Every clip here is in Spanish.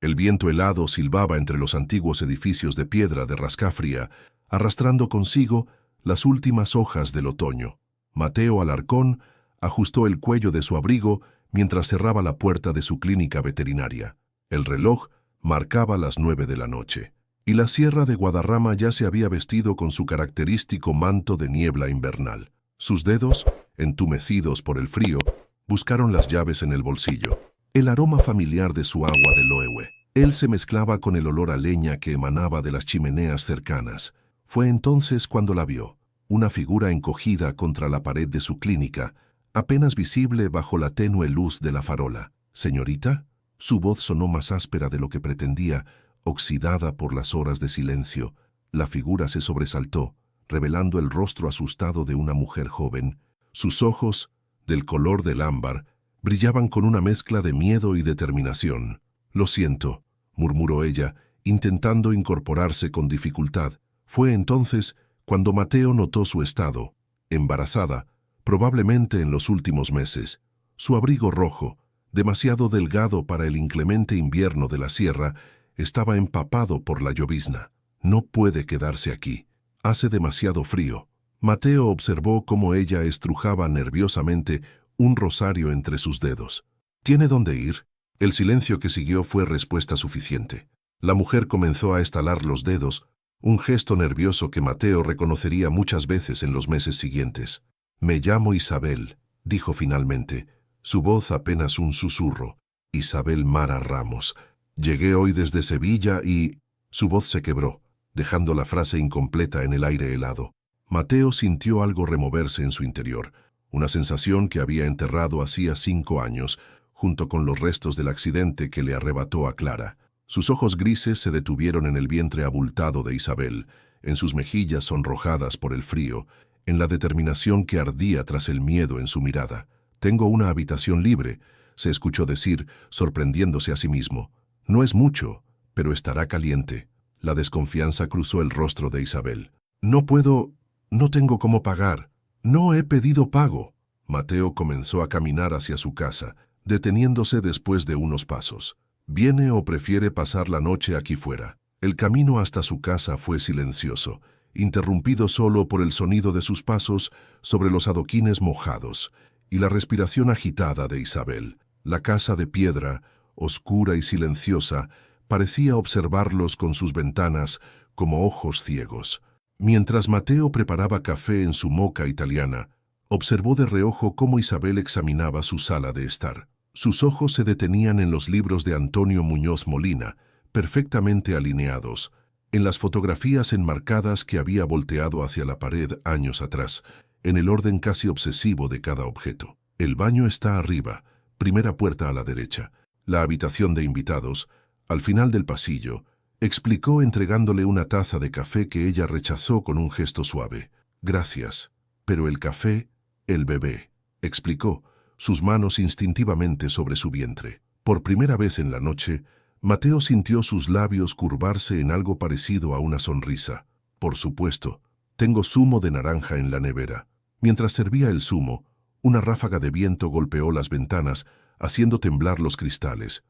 El viento helado silbaba entre los antiguos edificios de piedra de Rascafria, arrastrando consigo las últimas hojas del otoño. Mateo Alarcón ajustó el cuello de su abrigo mientras cerraba la puerta de su clínica veterinaria. El reloj marcaba las 9 de la noche, y la sierra de Guadarrama ya se había vestido con su característico manto de niebla invernal. Sus dedos, entumecidos por el frío, buscaron las llaves en el bolsillo. El aroma familiar de su agua de Loewe. Él se mezclaba con el olor a leña que emanaba de las chimeneas cercanas. Fue entonces cuando la vio, una figura encogida contra la pared de su clínica, apenas visible bajo la tenue luz de la farola. «¿Señorita?» Su voz sonó más áspera de lo que pretendía, oxidada por las horas de silencio. La figura se sobresaltó, revelando el rostro asustado de una mujer joven. Sus ojos, del color del ámbar, brillaban con una mezcla de miedo y determinación. «Lo siento», murmuró ella, intentando incorporarse con dificultad. Fue entonces cuando Mateo notó su estado. Embarazada, probablemente en los últimos meses. Su abrigo rojo, demasiado delgado para el inclemente invierno de la sierra, estaba empapado por la llovizna. «No puede quedarse aquí. Hace demasiado frío». Mateo observó cómo ella estrujaba nerviosamente un rosario entre sus dedos. «¿Tiene dónde ir?» El silencio que siguió fue respuesta suficiente. La mujer comenzó a estalar los dedos, un gesto nervioso que Mateo reconocería muchas veces en los meses siguientes. «Me llamo Isabel», dijo finalmente, su voz apenas un susurro. «Isabel Mara Ramos. Llegué hoy desde Sevilla y...» Su voz se quebró, dejando la frase incompleta en el aire helado. Mateo sintió algo removerse en su interior, una sensación que había enterrado hacía 5 años, junto con los restos del accidente que le arrebató a Clara. Sus ojos grises se detuvieron en el vientre abultado de Isabel, en sus mejillas sonrojadas por el frío, en la determinación que ardía tras el miedo en su mirada. «Tengo una habitación libre», se escuchó decir, sorprendiéndose a sí mismo. «No es mucho, pero estará caliente». La desconfianza cruzó el rostro de Isabel. «No puedo, no tengo cómo pagar. No he pedido pago». Mateo comenzó a caminar hacia su casa, deteniéndose después de unos pasos. «¿Viene o prefiere pasar la noche aquí fuera?» El camino hasta su casa fue silencioso, interrumpido solo por el sonido de sus pasos sobre los adoquines mojados y la respiración agitada de Isabel. La casa de piedra, oscura y silenciosa, parecía observarlos con sus ventanas como ojos ciegos. Mientras Mateo preparaba café en su moka italiana, observó de reojo cómo Isabel examinaba su sala de estar. Sus ojos se detenían en los libros de Antonio Muñoz Molina, perfectamente alineados, en las fotografías enmarcadas que había volteado hacia la pared años atrás, en el orden casi obsesivo de cada objeto. «El baño está arriba, primera puerta a la derecha. La habitación de invitados, al final del pasillo», explicó entregándole una taza de café que ella rechazó con un gesto suave. «Gracias. Pero el café, el bebé», explicó, sus manos instintivamente sobre su vientre. Por primera vez en la noche, Mateo sintió sus labios curvarse en algo parecido a una sonrisa. «Por supuesto, tengo zumo de naranja en la nevera». Mientras servía el zumo, una ráfaga de viento golpeó las ventanas, haciendo temblar los cristales.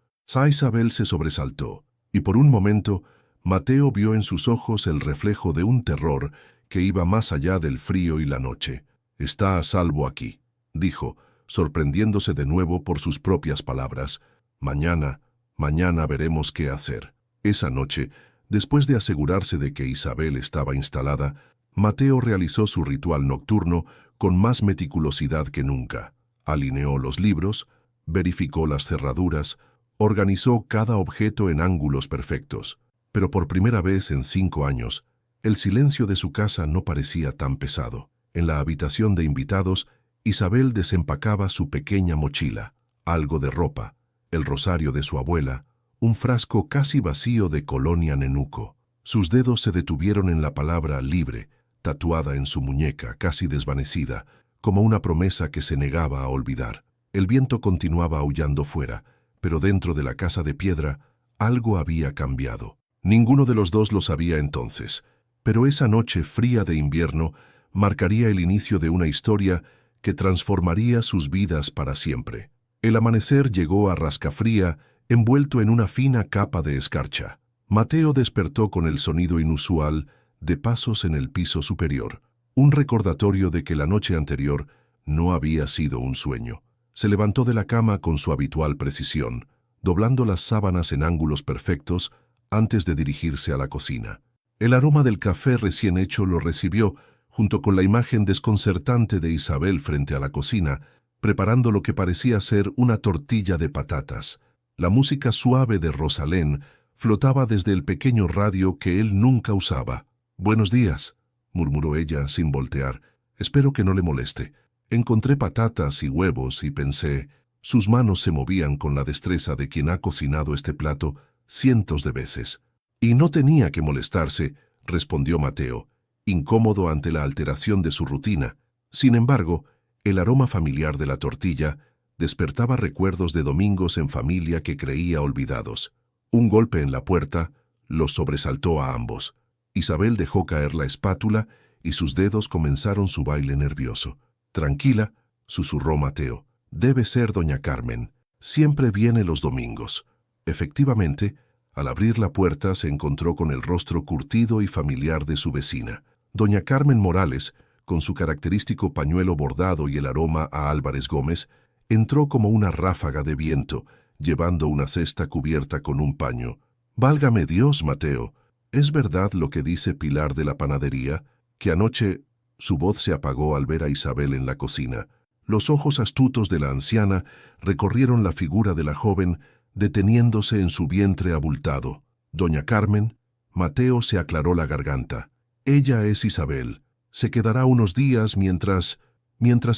Isabel se sobresaltó, y por un momento, Mateo vio en sus ojos el reflejo de un terror que iba más allá del frío y la noche. «Está a salvo aquí», dijo, sorprendiéndose de nuevo por sus propias palabras. Mañana veremos qué hacer». Esa noche, después de asegurarse de que Isabel estaba instalada, Mateo realizó su ritual nocturno con más meticulosidad que nunca. Alineó los libros, verificó las cerraduras, organizó cada objeto en ángulos perfectos. Pero por primera vez en 5 años, el silencio de su casa no parecía tan pesado. En la habitación de invitados, Isabel desempacaba su pequeña mochila, algo de ropa, el rosario de su abuela, un frasco casi vacío de colonia Nenuco. Sus dedos se detuvieron en la palabra libre, tatuada en su muñeca, casi desvanecida, como una promesa que se negaba a olvidar. El viento continuaba aullando fuera, pero dentro de la casa de piedra algo había cambiado. Ninguno de los dos lo sabía entonces, pero esa noche fría de invierno marcaría el inicio de una historia que transformaría sus vidas para siempre. El amanecer llegó a Rascafría envuelto en una fina capa de escarcha. Mateo despertó con el sonido inusual de pasos en el piso superior, un recordatorio de que la noche anterior no había sido un sueño. Se levantó de la cama con su habitual precisión, doblando las sábanas en ángulos perfectos antes de dirigirse a la cocina. El aroma del café recién hecho lo recibió, junto con la imagen desconcertante de Isabel frente a la cocina, preparando lo que parecía ser una tortilla de patatas. La música suave de Rosalén flotaba desde el pequeño radio que él nunca usaba. «Buenos días», murmuró ella sin voltear. «Espero que no le moleste. Encontré patatas y huevos y pensé...». Sus manos se movían con la destreza de quien ha cocinado este plato cientos de veces. «Y no tenía que molestarse», respondió Mateo, incómodo ante la alteración de su rutina. Sin embargo, el aroma familiar de la tortilla despertaba recuerdos de domingos en familia que creía olvidados. Un golpe en la puerta los sobresaltó a ambos. Isabel dejó caer la espátula y sus dedos comenzaron su baile nervioso. «Tranquila», susurró Mateo. «Debe ser doña Carmen. Siempre viene los domingos». Efectivamente, al abrir la puerta se encontró con el rostro curtido y familiar de su vecina. Doña Carmen Morales, con su característico pañuelo bordado y el aroma a Álvarez Gómez, entró como una ráfaga de viento, llevando una cesta cubierta con un paño. «Válgame Dios, Mateo, ¿es verdad lo que dice Pilar de la panadería? Que anoche...». Su voz se apagó al ver a Isabel en la cocina. Los ojos astutos de la anciana recorrieron la figura de la joven, deteniéndose en su vientre abultado. «Doña Carmen», Mateo se aclaró la garganta. «Ella es Isabel. Se quedará unos días mientras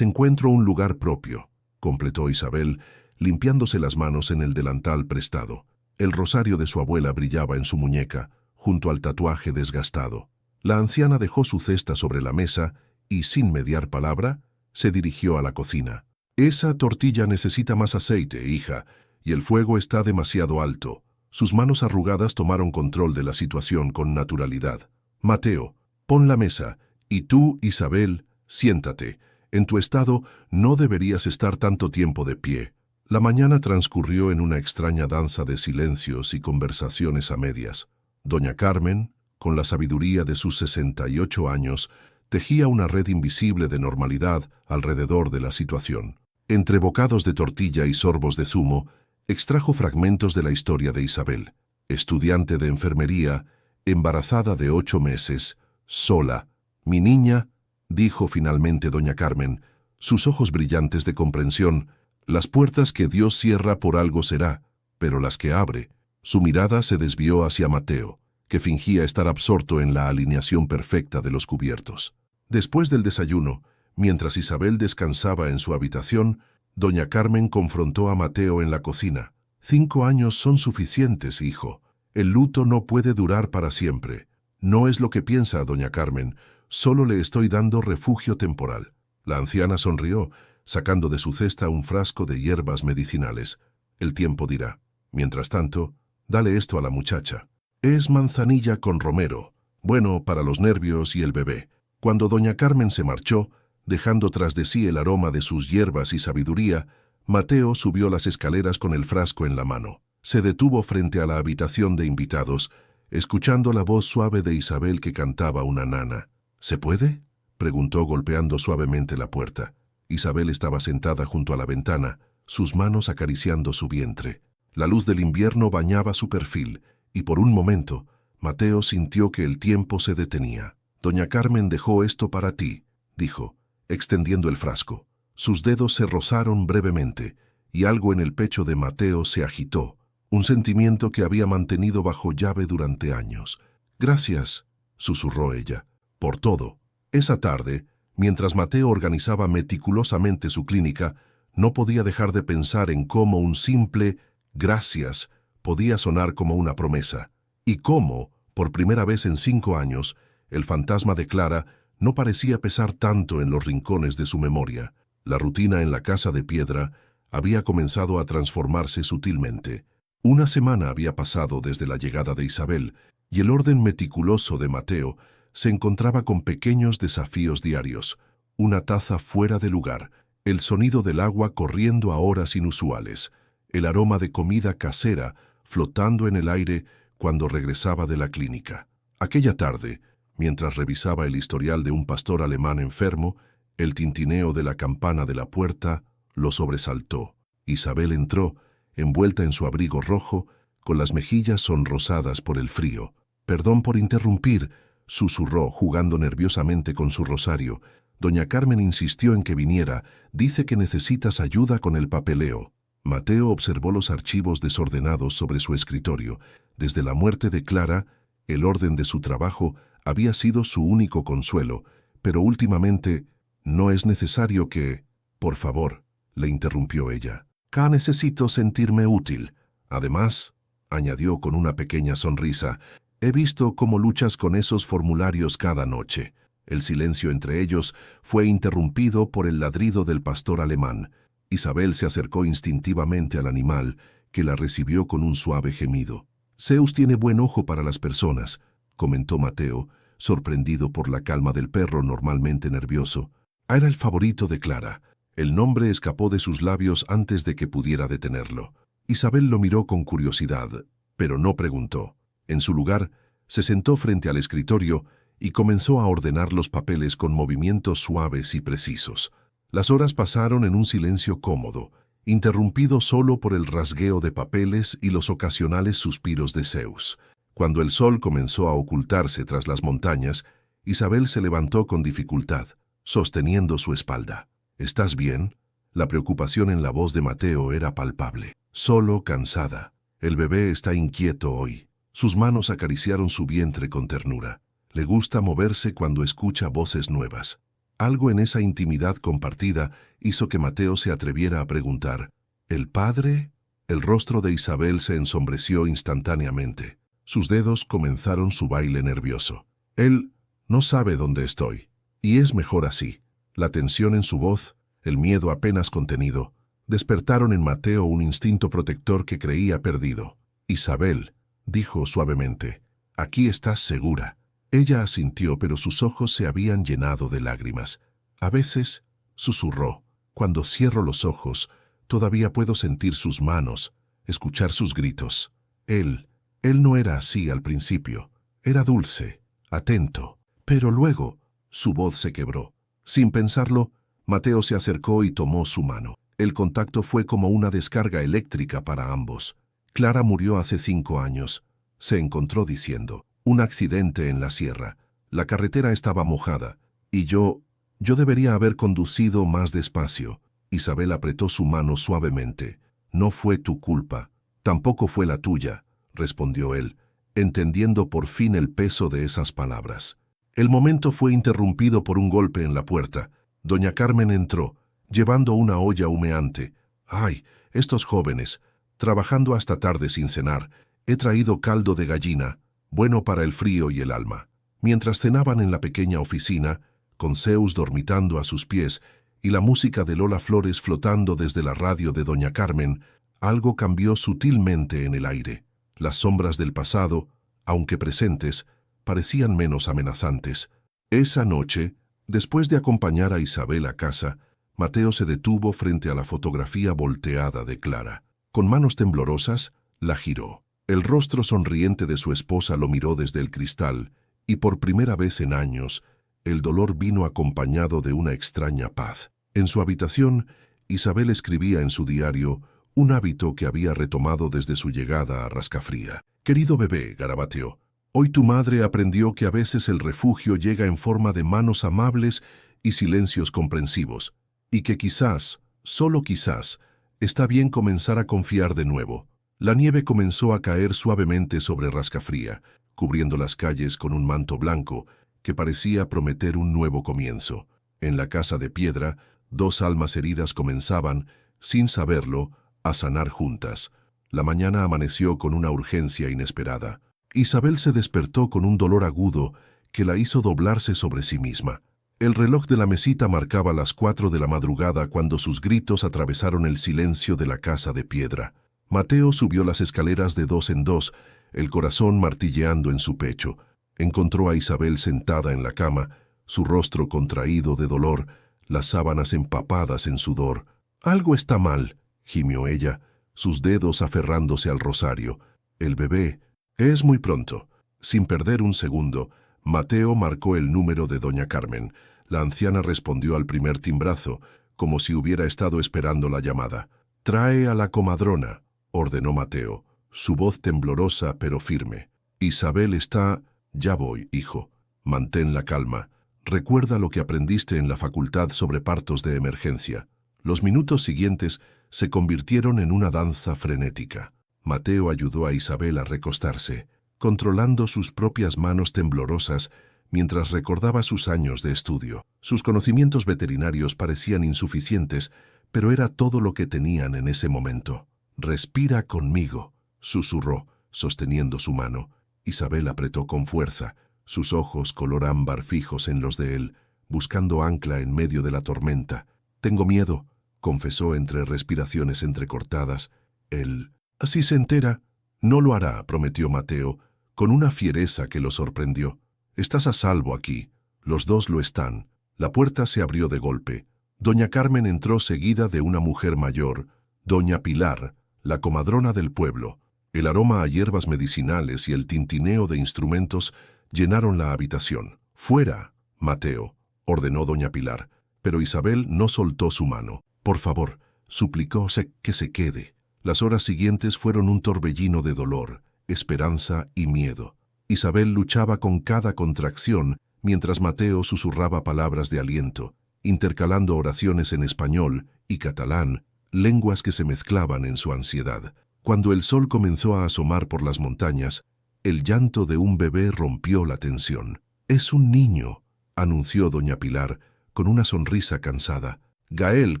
encuentro un lugar propio», completó Isabel, limpiándose las manos en el delantal prestado. El rosario de su abuela brillaba en su muñeca, junto al tatuaje desgastado. La anciana dejó su cesta sobre la mesa y, sin mediar palabra, se dirigió a la cocina. «Esa tortilla necesita más aceite, hija, y el fuego está demasiado alto». Sus manos arrugadas tomaron control de la situación con naturalidad. «Mateo, pon la mesa, y tú, Isabel, siéntate. En tu estado no deberías estar tanto tiempo de pie». La mañana transcurrió en una extraña danza de silencios y conversaciones a medias. Doña Carmen, con la sabiduría de sus 68 años, tejía una red invisible de normalidad alrededor de la situación. Entre bocados de tortilla y sorbos de zumo, extrajo fragmentos de la historia de Isabel, estudiante de enfermería, embarazada de 8 meses, sola. «Mi niña», dijo finalmente doña Carmen, sus ojos brillantes de comprensión, «las puertas que Dios cierra por algo será, pero las que abre». Su mirada se desvió hacia Mateo, que fingía estar absorto en la alineación perfecta de los cubiertos. Después del desayuno, mientras Isabel descansaba en su habitación, doña Carmen confrontó a Mateo en la cocina. «5 años son suficientes, hijo. El luto no puede durar para siempre». «No es lo que piensa, doña Carmen. Solo le estoy dando refugio temporal». La anciana sonrió, sacando de su cesta un frasco de hierbas medicinales. «El tiempo dirá. Mientras tanto, dale esto a la muchacha. Es manzanilla con romero, bueno para los nervios y el bebé». Cuando doña Carmen se marchó, dejando tras de sí el aroma de sus hierbas y sabiduría, Mateo subió las escaleras con el frasco en la mano. Se detuvo frente a la habitación de invitados, escuchando la voz suave de Isabel que cantaba una nana. «¿Se puede?», preguntó golpeando suavemente la puerta. Isabel estaba sentada junto a la ventana, sus manos acariciando su vientre. La luz del invierno bañaba su perfil, y por un momento, Mateo sintió que el tiempo se detenía. «Doña Carmen dejó esto para ti», dijo, extendiendo el frasco. Sus dedos se rozaron brevemente, y algo en el pecho de Mateo se agitó, un sentimiento que había mantenido bajo llave durante años. «Gracias», susurró ella, «por todo». Esa tarde, mientras Mateo organizaba meticulosamente su clínica, no podía dejar de pensar en cómo un simple «gracias» podía sonar como una promesa, y cómo, por primera vez en 5 años, el fantasma de Clara no parecía pesar tanto en los rincones de su memoria. La rutina en la casa de piedra había comenzado a transformarse sutilmente. Una semana había pasado desde la llegada de Isabel, y el orden meticuloso de Mateo se encontraba con pequeños desafíos diarios: una taza fuera de lugar, el sonido del agua corriendo a horas inusuales, el aroma de comida casera flotando en el aire cuando regresaba de la clínica. Aquella tarde, mientras revisaba el historial de un pastor alemán enfermo, el tintineo de la campana de la puerta lo sobresaltó. Isabel entró, envuelta en su abrigo rojo, con las mejillas sonrosadas por el frío. «Perdón por interrumpir», susurró, jugando nerviosamente con su rosario. «Doña Carmen insistió en que viniera. Dice que necesitas ayuda con el papeleo». Mateo observó los archivos desordenados sobre su escritorio. Desde la muerte de Clara, el orden de su trabajo había sido su único consuelo, pero últimamente no es necesario que... «Por favor», le interrumpió ella. «Necesito sentirme útil. Además», añadió con una pequeña sonrisa, «he visto cómo luchas con esos formularios cada noche». El silencio entre ellos fue interrumpido por el ladrido del pastor alemán. Isabel se acercó instintivamente al animal, que la recibió con un suave gemido. «Zeus tiene buen ojo para las personas», comentó Mateo, sorprendido por la calma del perro normalmente nervioso. Era el favorito de Clara. El nombre escapó de sus labios antes de que pudiera detenerlo. Isabel lo miró con curiosidad, pero no preguntó. En su lugar, se sentó frente al escritorio y comenzó a ordenar los papeles con movimientos suaves y precisos. Las horas pasaron en un silencio cómodo, interrumpido solo por el rasgueo de papeles y los ocasionales suspiros de Zeus. Cuando el sol comenzó a ocultarse tras las montañas, Isabel se levantó con dificultad, sosteniendo su espalda. «¿Estás bien?» La preocupación en la voz de Mateo era palpable. «Solo cansada. El bebé está inquieto hoy». Sus manos acariciaron su vientre con ternura. Le gusta moverse cuando escucha voces nuevas. Algo en esa intimidad compartida hizo que Mateo se atreviera a preguntar: «¿El padre?» El rostro de Isabel se ensombreció instantáneamente. Sus dedos comenzaron su baile nervioso. «Él no sabe dónde estoy. Y es mejor así». La tensión en su voz, el miedo apenas contenido, despertaron en Mateo un instinto protector que creía perdido. «Isabel», dijo suavemente, «aquí estás segura». Ella asintió, pero sus ojos se habían llenado de lágrimas. «A veces», susurró, «cuando cierro los ojos, todavía puedo sentir sus manos, escuchar sus gritos». Él no era así al principio. Era dulce, atento. Pero luego, su voz se quebró. Sin pensarlo, Mateo se acercó y tomó su mano. El contacto fue como una descarga eléctrica para ambos. «Clara murió hace 5 años», se encontró diciendo. «Un accidente en la sierra. La carretera estaba mojada. Y yo debería haber conducido más despacio». Isabel apretó su mano suavemente. «No fue tu culpa. Tampoco fue la tuya», respondió él, entendiendo por fin el peso de esas palabras. El momento fue interrumpido por un golpe en la puerta. Doña Carmen entró, llevando una olla humeante. «Ay, estos jóvenes, trabajando hasta tarde sin cenar. He traído caldo de gallina, bueno para el frío y el alma». Mientras cenaban en la pequeña oficina, con Zeus dormitando a sus pies y la música de Lola Flores flotando desde la radio de Doña Carmen, algo cambió sutilmente en el aire. Las sombras del pasado, aunque presentes, parecían menos amenazantes. Esa noche, después de acompañar a Isabel a casa, Mateo se detuvo frente a la fotografía volteada de Clara. Con manos temblorosas, la giró. El rostro sonriente de su esposa lo miró desde el cristal, y por primera vez en años, el dolor vino acompañado de una extraña paz. En su habitación, Isabel escribía en su diario un hábito que había retomado desde su llegada a Rascafría. «Querido bebé», garabateó, «hoy tu madre aprendió que a veces el refugio llega en forma de manos amables y silencios comprensivos, y que quizás, solo quizás, está bien comenzar a confiar de nuevo». La nieve comenzó a caer suavemente sobre Rascafría, cubriendo las calles con un manto blanco que parecía prometer un nuevo comienzo. En la casa de piedra, 2 almas heridas comenzaban, sin saberlo, a sanar juntas. La mañana amaneció con una urgencia inesperada. Isabel se despertó con un dolor agudo que la hizo doblarse sobre sí misma. El reloj de la mesita marcaba las 4 de la madrugada cuando sus gritos atravesaron el silencio de la casa de piedra. Mateo subió las escaleras de 2 en 2, el corazón martilleando en su pecho. Encontró a Isabel sentada en la cama, su rostro contraído de dolor, las sábanas empapadas en sudor. «Algo está mal», gimió ella, sus dedos aferrándose al rosario. El bebé. Es muy pronto. Sin perder un segundo, Mateo marcó el número de doña Carmen. La anciana respondió al primer timbrazo, como si hubiera estado esperando la llamada. «Trae a la comadrona», ordenó Mateo, su voz temblorosa pero firme. «Isabel está...» «Ya voy, hijo. Mantén la calma. Recuerda lo que aprendiste en la facultad sobre partos de emergencia». Los minutos siguientes se convirtieron en una danza frenética. Mateo ayudó a Isabel a recostarse, controlando sus propias manos temblorosas mientras recordaba sus años de estudio. Sus conocimientos veterinarios parecían insuficientes, pero era todo lo que tenían en ese momento. «Respira conmigo», susurró, sosteniendo su mano. Isabel apretó con fuerza, sus ojos color ámbar fijos en los de él, buscando ancla en medio de la tormenta. «Tengo miedo», confesó entre respiraciones entrecortadas. Él... «Así se entera». «No lo hará», prometió Mateo, con una fiereza que lo sorprendió. «Estás a salvo aquí. Los dos lo están». La puerta se abrió de golpe. Doña Carmen entró seguida de una mujer mayor, doña Pilar, la comadrona del pueblo. El aroma a hierbas medicinales y el tintineo de instrumentos llenaron la habitación. «Fuera, Mateo», ordenó doña Pilar, pero Isabel no soltó su mano. «Por favor», suplicó que se quede. Las horas siguientes fueron un torbellino de dolor, esperanza y miedo. Isabel luchaba con cada contracción mientras Mateo susurraba palabras de aliento, intercalando oraciones en español y catalán, lenguas que se mezclaban en su ansiedad. Cuando el sol comenzó a asomar por las montañas, el llanto de un bebé rompió la tensión. «Es un niño», anunció doña Pilar, con una sonrisa cansada. Gael,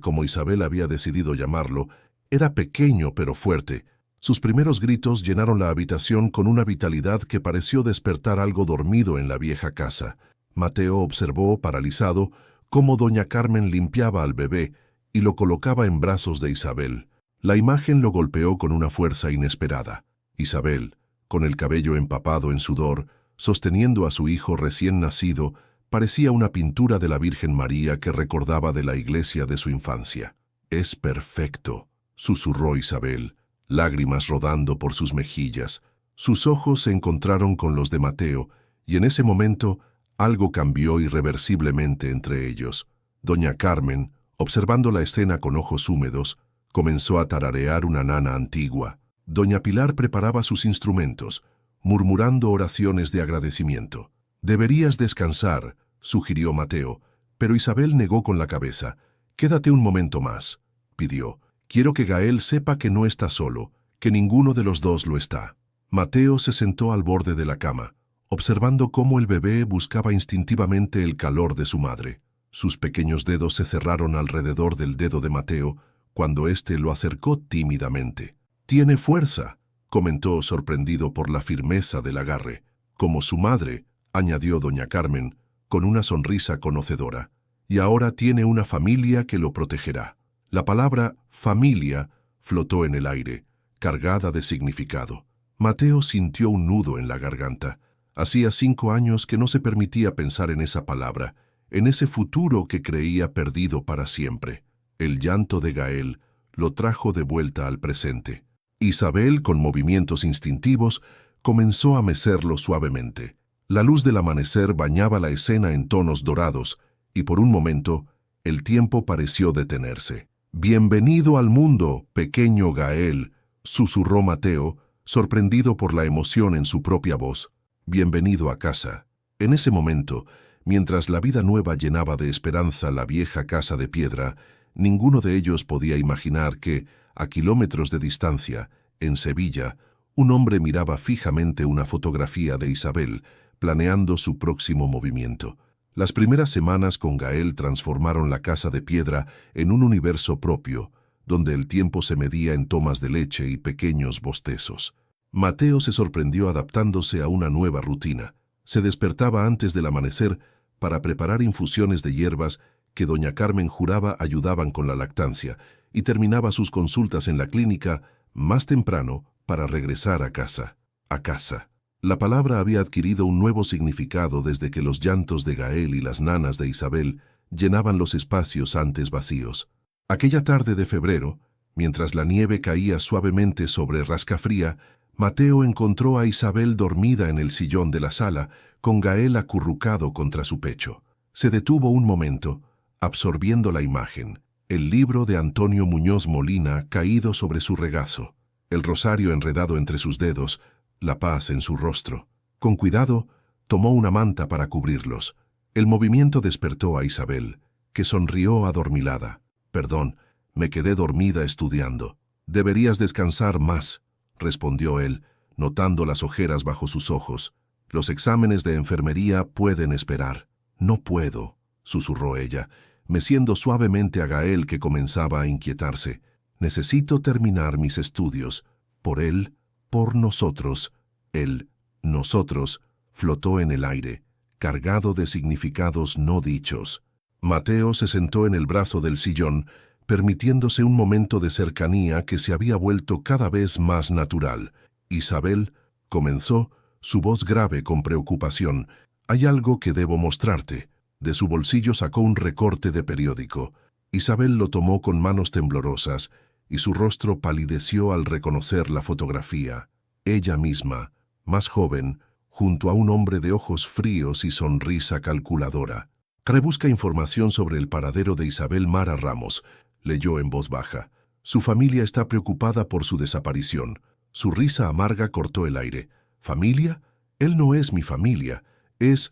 como Isabel había decidido llamarlo, era pequeño pero fuerte. Sus primeros gritos llenaron la habitación con una vitalidad que pareció despertar algo dormido en la vieja casa. Mateo observó, paralizado, cómo doña Carmen limpiaba al bebé y lo colocaba en brazos de Isabel. La imagen lo golpeó con una fuerza inesperada. Isabel, con el cabello empapado en sudor, sosteniendo a su hijo recién nacido, parecía una pintura de la Virgen María que recordaba de la iglesia de su infancia. «Es perfecto», susurró Isabel, lágrimas rodando por sus mejillas. Sus ojos se encontraron con los de Mateo, y en ese momento algo cambió irreversiblemente entre ellos. Doña Carmen, observando la escena con ojos húmedos, comenzó a tararear una nana antigua. Doña Pilar preparaba sus instrumentos, murmurando oraciones de agradecimiento. «Deberías descansar», sugirió Mateo, pero Isabel negó con la cabeza. «Quédate un momento más», pidió. «Quiero que Gael sepa que no está solo, que ninguno de los dos lo está». Mateo se sentó al borde de la cama, observando cómo el bebé buscaba instintivamente el calor de su madre. Sus pequeños dedos se cerraron alrededor del dedo de Mateo cuando éste lo acercó tímidamente. «Tiene fuerza», comentó sorprendido por la firmeza del agarre. «Como su madre», añadió doña Carmen, con una sonrisa conocedora. «Y ahora tiene una familia que lo protegerá». La palabra «familia» flotó en el aire, cargada de significado. Mateo sintió un nudo en la garganta. Hacía 5 años que no se permitía pensar en esa palabra, en ese futuro que creía perdido para siempre. El llanto de Gael lo trajo de vuelta al presente. Isabel, con movimientos instintivos, comenzó a mecerlo suavemente. La luz del amanecer bañaba la escena en tonos dorados, y por un momento, el tiempo pareció detenerse. «Bienvenido al mundo, pequeño Gael», susurró Mateo, sorprendido por la emoción en su propia voz. «Bienvenido a casa». En ese momento, mientras la vida nueva llenaba de esperanza la vieja casa de piedra, ninguno de ellos podía imaginar que, a kilómetros de distancia, en Sevilla, un hombre miraba fijamente una fotografía de Isabel, planeando su próximo movimiento. Las primeras semanas con Gael transformaron la casa de piedra en un universo propio, donde el tiempo se medía en tomas de leche y pequeños bostezos. Mateo se sorprendió adaptándose a una nueva rutina. Se despertaba antes del amanecer para preparar infusiones de hierbas que doña Carmen juraba ayudaban con la lactancia, y terminaba sus consultas en la clínica más temprano para regresar a casa. A casa. La palabra había adquirido un nuevo significado desde que los llantos de Gael y las nanas de Isabel llenaban los espacios antes vacíos. Aquella tarde de febrero, Mientras la nieve caía suavemente sobre Rascafría, Mateo encontró a Isabel dormida en el sillón de la sala, con Gael acurrucado contra su pecho. Se detuvo un momento, absorbiendo la imagen, el libro de Antonio Muñoz Molina caído sobre su regazo, el rosario enredado entre sus dedos, la paz en su rostro. Con cuidado, tomó una manta para cubrirlos. El movimiento despertó a Isabel, que sonrió adormilada. «Perdón, me quedé dormida estudiando. Deberías descansar más», respondió él, notando las ojeras bajo sus ojos. «Los exámenes de enfermería pueden esperar». «No puedo», susurró ella, meciendo suavemente a Gael, que comenzaba a inquietarse. «Necesito terminar mis estudios. Por él, por nosotros». El «nosotros» flotó en el aire, cargado de significados no dichos. Mateo se sentó en el brazo del sillón, permitiéndose un momento de cercanía que se había vuelto cada vez más natural. «Isabel», comenzó, su voz grave con preocupación, «hay algo que debo mostrarte». De su bolsillo sacó un recorte de periódico. Isabel lo tomó con manos temblorosas y su rostro palideció al reconocer la fotografía. Ella misma, más joven, junto a un hombre de ojos fríos y sonrisa calculadora. «Rebusca información sobre el paradero de Isabel Mara Ramos», leyó en voz baja. «Su familia está preocupada por su desaparición». Su risa amarga cortó el aire. «¿Familia? Él no es mi familia. Es...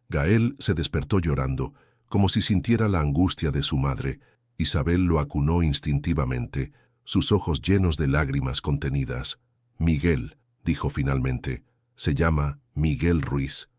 Gael se despertó llorando, como si sintiera la angustia de su madre. Isabel lo acunó instintivamente, sus ojos llenos de lágrimas contenidas. «Miguel», dijo finalmente. «Se llama Miguel Ruiz.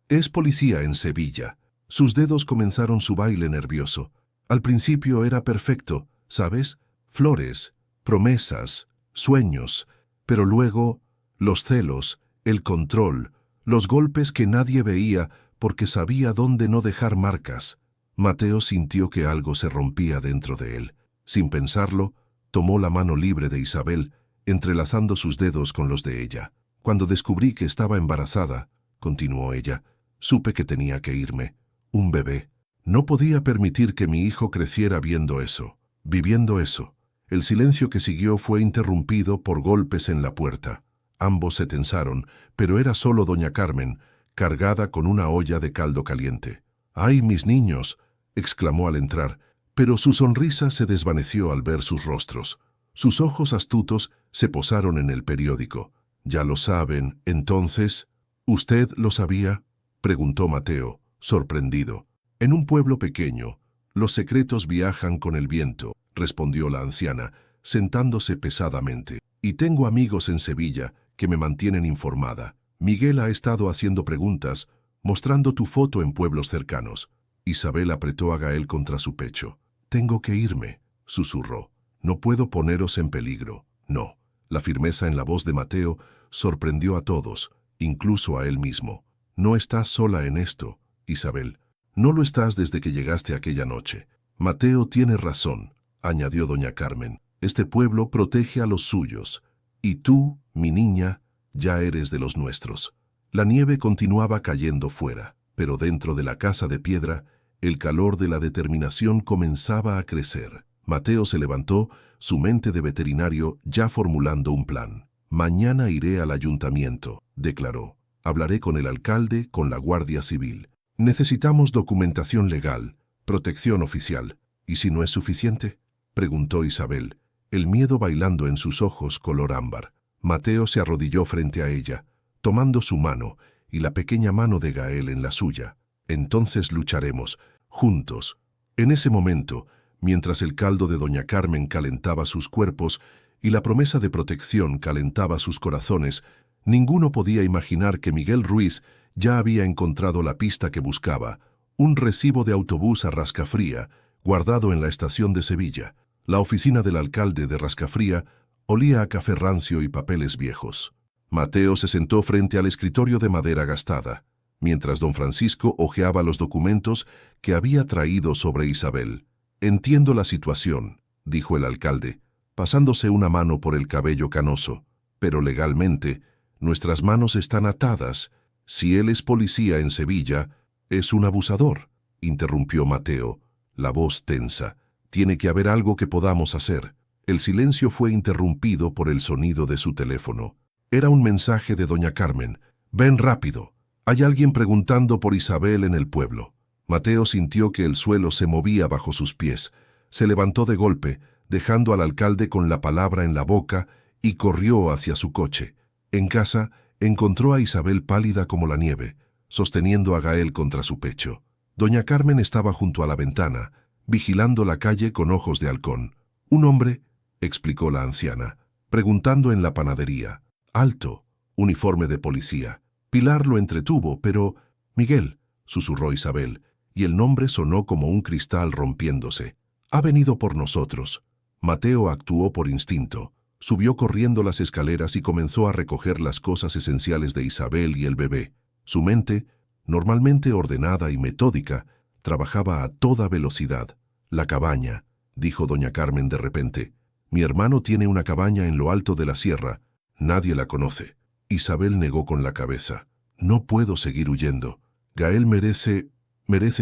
Es policía en Sevilla». Sus dedos comenzaron su baile nervioso. Al principio era perfecto, ¿sabes? Flores, promesas, sueños. Pero luego, los celos, el control, los golpes que nadie veía porque sabía dónde no dejar marcas. Mateo sintió que algo se rompía dentro de él. Sin pensarlo, tomó la mano libre de Isabel, entrelazando sus dedos con los de ella. «Cuando descubrí que estaba embarazada», continuó ella, «supe que tenía que irme. Un bebé. No podía permitir que mi hijo creciera viendo eso, viviendo eso». El silencio que siguió fue interrumpido por golpes en la puerta. Ambos se tensaron, pero era solo doña Carmen, cargada con una olla de caldo caliente. «¡Ay, mis niños!», exclamó al entrar, pero su sonrisa se desvaneció al ver sus rostros. Sus ojos astutos se posaron en el periódico. «Ya lo saben, entonces». «¿Usted lo sabía?», preguntó Mateo, sorprendido. «En un pueblo pequeño, los secretos viajan con el viento», respondió la anciana, sentándose pesadamente. «Y tengo amigos en Sevilla que me mantienen informada. Miguel ha estado haciendo preguntas, mostrando tu foto en pueblos cercanos». Isabel apretó a Gael contra su pecho. «Tengo que irme», susurró. «No puedo poneros en peligro». «No». La firmeza en la voz de Mateo sorprendió a todos, incluso a él mismo. «No estás sola en esto, Isabel. No lo estás desde que llegaste aquella noche». «Mateo tiene razón», añadió doña Carmen. «Este pueblo protege a los suyos. Y tú, mi niña, ya eres de los nuestros». La nieve continuaba cayendo fuera, pero dentro de la casa de piedra, el calor de la determinación comenzaba a crecer. Mateo se levantó, su mente de veterinario ya formulando un plan. «Mañana iré al ayuntamiento», declaró. «Hablaré con el alcalde, con la Guardia Civil. Necesitamos documentación legal, protección oficial». «¿Y si no es suficiente?», preguntó Isabel, el miedo bailando en sus ojos color ámbar. Mateo se arrodilló frente a ella, tomando su mano y la pequeña mano de Gael en la suya. «Entonces lucharemos, juntos». En ese momento, mientras el caldo de doña Carmen calentaba sus cuerpos y la promesa de protección calentaba sus corazones, ninguno podía imaginar que Miguel Ruiz ya había encontrado la pista que buscaba, un recibo de autobús a Rascafría, guardado en la estación de Sevilla. La oficina del alcalde de Rascafría olía a café rancio y papeles viejos. Mateo se sentó frente al escritorio de madera gastada, mientras don Francisco hojeaba los documentos que había traído sobre Isabel. «Entiendo la situación», dijo el alcalde, pasándose una mano por el cabello canoso, «pero legalmente, nuestras manos están atadas. Si él es policía en Sevilla, es un abusador», interrumpió Mateo, la voz tensa. Tiene que haber algo que podamos hacer. El silencio fue interrumpido por el sonido de su teléfono. Era un mensaje de doña Carmen. «Ven rápido. Hay alguien preguntando por Isabel en el pueblo». Mateo sintió que el suelo se movía bajo sus pies. Se levantó de golpe, dejando al alcalde con la palabra en la boca, y corrió hacia su coche. En casa, encontró a Isabel pálida como la nieve, sosteniendo a Gael contra su pecho. Doña Carmen estaba junto a la ventana, vigilando la calle con ojos de halcón. «Un hombre», explicó la anciana, preguntando en la panadería. «Alto, uniforme de policía». Pilar lo entretuvo, pero... «Miguel», susurró Isabel, y el nombre sonó como un cristal rompiéndose. «Ha venido por nosotros». Mateo actuó por instinto. Subió corriendo las escaleras y comenzó a recoger las cosas esenciales de Isabel y el bebé. Su mente, normalmente ordenada y metódica, trabajaba a toda velocidad. «La cabaña», dijo doña Carmen de repente. «Mi hermano tiene una cabaña en lo alto de la sierra. Nadie la conoce». Isabel negó con la cabeza. «No puedo seguir huyendo. Gael merece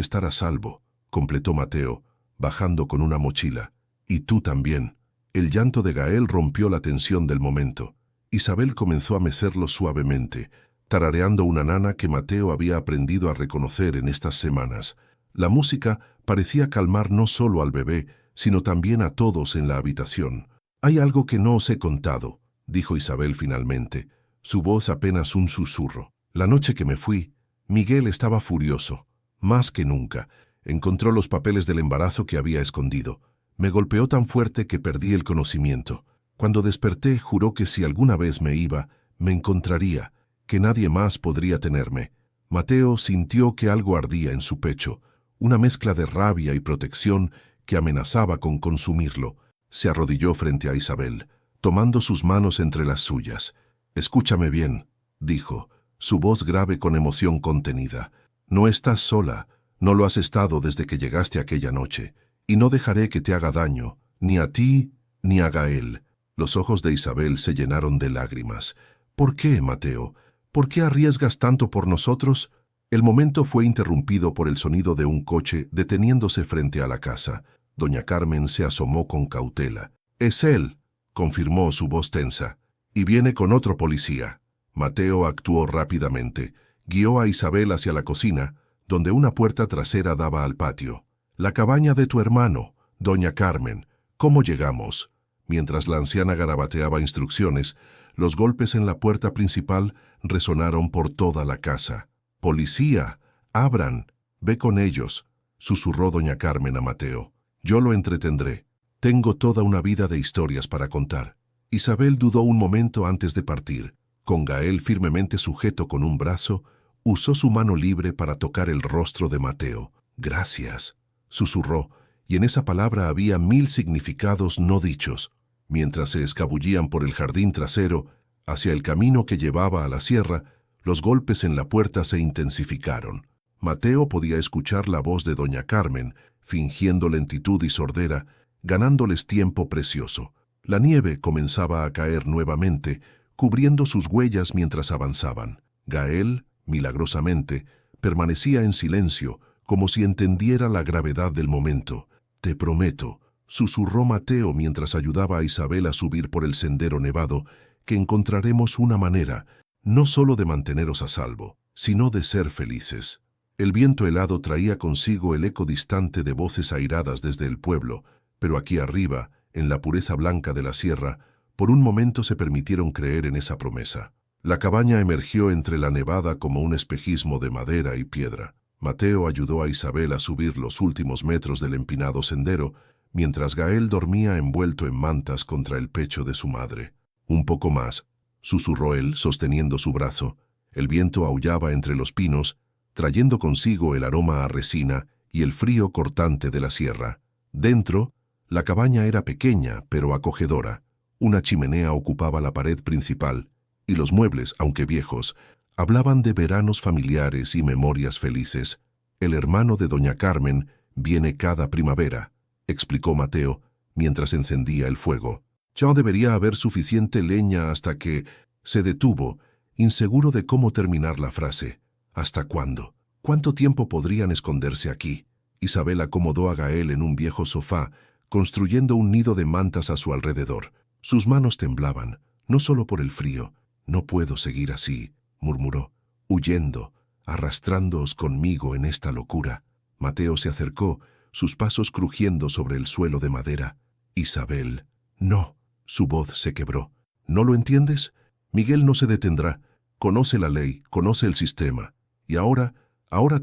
estar a salvo», completó Mateo, bajando con una mochila. «Y tú también». El llanto de Gael rompió la tensión del momento. Isabel comenzó a mecerlo suavemente, tarareando una nana que Mateo había aprendido a reconocer en estas semanas. La música parecía calmar no solo al bebé, sino también a todos en la habitación. «Hay algo que no os he contado», dijo Isabel finalmente, su voz apenas un susurro. «La noche que me fui, Miguel estaba furioso, más que nunca. Encontró los papeles del embarazo que había escondido. Me golpeó tan fuerte que perdí el conocimiento. Cuando desperté, juró que si alguna vez me iba, me encontraría, que nadie más podría tenerme». Mateo sintió que algo ardía en su pecho, una mezcla de rabia y protección que amenazaba con consumirlo. Se arrodilló frente a Isabel, tomando sus manos entre las suyas. «Escúchame bien», dijo, su voz grave con emoción contenida. «No estás sola, no lo has estado desde que llegaste aquella noche, y no dejaré que te haga daño, ni a ti ni a Gael». Los ojos de Isabel se llenaron de lágrimas. «¿Por qué, Mateo? ¿Por qué arriesgas tanto por nosotros?». El momento fue interrumpido por el sonido de un coche deteniéndose frente a la casa. Doña Carmen se asomó con cautela. «Es él», confirmó su voz tensa, «y viene con otro policía». Mateo actuó rápidamente. Guió a Isabel hacia la cocina, donde una puerta trasera daba al patio. «La cabaña de tu hermano, doña Carmen. ¿Cómo llegamos?». Mientras la anciana garabateaba instrucciones, los golpes en la puerta principal resonaron por toda la casa. «Policía, abran, ve con ellos», susurró doña Carmen a Mateo. «Yo lo entretendré. Tengo toda una vida de historias para contar». Isabel dudó un momento antes de partir. Con Gael firmemente sujeto con un brazo, usó su mano libre para tocar el rostro de Mateo. «Gracias», susurró, y en esa palabra había 1000 significados no dichos. Mientras se escabullían por el jardín trasero, hacia el camino que llevaba a la sierra, los golpes en la puerta se intensificaron. Mateo podía escuchar la voz de doña Carmen, fingiendo lentitud y sordera, ganándoles tiempo precioso. La nieve comenzaba a caer nuevamente, cubriendo sus huellas mientras avanzaban. Gael, milagrosamente, permanecía en silencio, como si entendiera la gravedad del momento. «Te prometo», susurró Mateo mientras ayudaba a Isabel a subir por el sendero nevado, «que encontraremos una manera, no solo de manteneros a salvo, sino de ser felices». El viento helado traía consigo el eco distante de voces airadas desde el pueblo, pero aquí arriba, en la pureza blanca de la sierra, por un momento se permitieron creer en esa promesa. La cabaña emergió entre la nevada como un espejismo de madera y piedra. Mateo ayudó a Isabel a subir los últimos metros del empinado sendero, mientras Gael dormía envuelto en mantas contra el pecho de su madre. «Un poco más», susurró él, sosteniendo su brazo. El viento aullaba entre los pinos, trayendo consigo el aroma a resina y el frío cortante de la sierra. Dentro, la cabaña era pequeña, pero acogedora. Una chimenea ocupaba la pared principal, y los muebles, aunque viejos, hablaban de veranos familiares y memorias felices. «El hermano de doña Carmen viene cada primavera», explicó Mateo, mientras encendía el fuego. «Ya debería haber suficiente leña hasta que...». Se detuvo, inseguro de cómo terminar la frase. «¿Hasta cuándo? ¿Cuánto tiempo podrían esconderse aquí?». Isabel acomodó a Gael en un viejo sofá, construyendo un nido de mantas a su alrededor. Sus manos temblaban, no solo por el frío. «No puedo seguir así», murmuró, «huyendo, arrastrándoos conmigo en esta locura». Mateo se acercó, sus pasos crujiendo sobre el suelo de madera. «Isabel, no». Su voz se quebró. «¿No lo entiendes? Miguel no se detendrá. Conoce la ley, conoce el sistema. Y ahora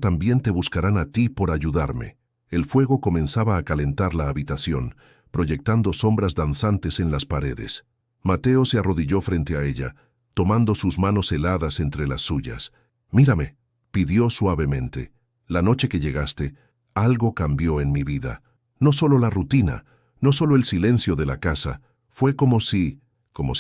también te buscarán a ti por ayudarme». El fuego comenzaba a calentar la habitación, proyectando sombras danzantes en las paredes. Mateo se arrodilló frente a ella, tomando sus manos heladas entre las suyas. «Mírame», pidió suavemente. «La noche que llegaste, algo cambió en mi vida. No solo la rutina, no solo el silencio de la casa. Fue como si